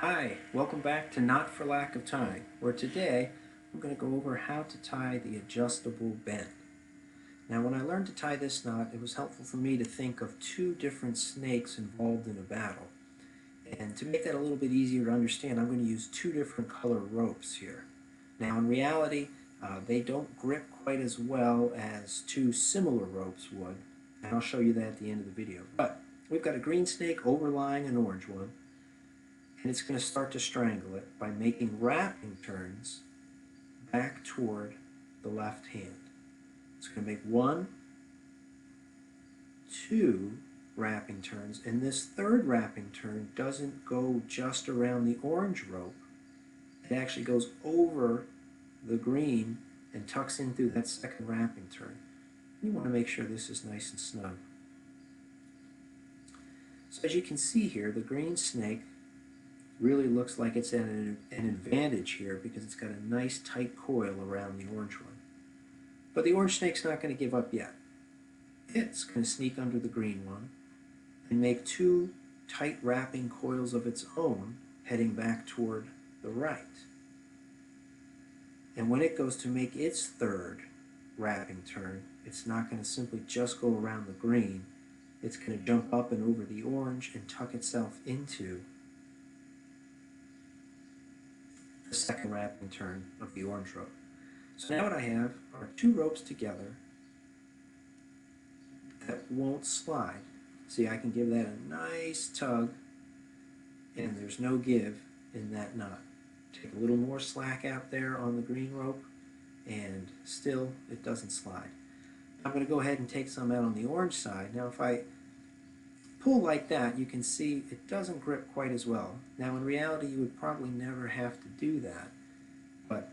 Hi, welcome back to Knot for Lack of Time, where today I'm going to go over how to tie the adjustable bend. Now when I learned to tie this knot, it was helpful for me to think of two different snakes involved in a battle. And to make that a little bit easier to understand, I'm going to use two different color ropes here. Now in reality, they don't grip quite as well as two similar ropes would, and I'll show you that at the end of the video. But we've got a green snake overlying an orange one, and it's going to start to strangle it by making wrapping turns back toward the left hand. It's going to make one, two wrapping turns, and this third wrapping turn doesn't go just around the orange rope. It actually goes over the green and tucks in through that second wrapping turn. You want to make sure this is nice and snug. So as you can see here, the green snake really looks like it's at an advantage here because it's got a nice tight coil around the orange one. But the orange snake's not going to give up yet. It's going to sneak under the green one and make two tight wrapping coils of its own heading back toward the right. And when it goes to make its third wrapping turn, it's not going to simply just go around the green. It's going to jump up and over the orange and tuck itself into the second wrapping turn of the orange rope. So now what I have are two ropes together that won't slide. See, I can give that a nice tug and there's no give in that knot. Take a little more slack out there on the green rope and still it doesn't slide. I'm going to go ahead and take some out on the orange side. Now if I pull like that, you can see it doesn't grip quite as well. Now in reality you would probably never have to do that, but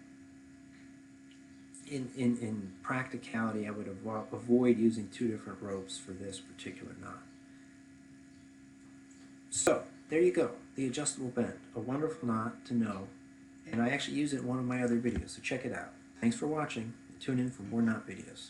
in practicality I would avoid using two different ropes for this particular knot. So there you go, the adjustable bend, a wonderful knot to know, and I actually use it in one of my other videos, so check it out. Thanks for watching, and tune in for more knot videos.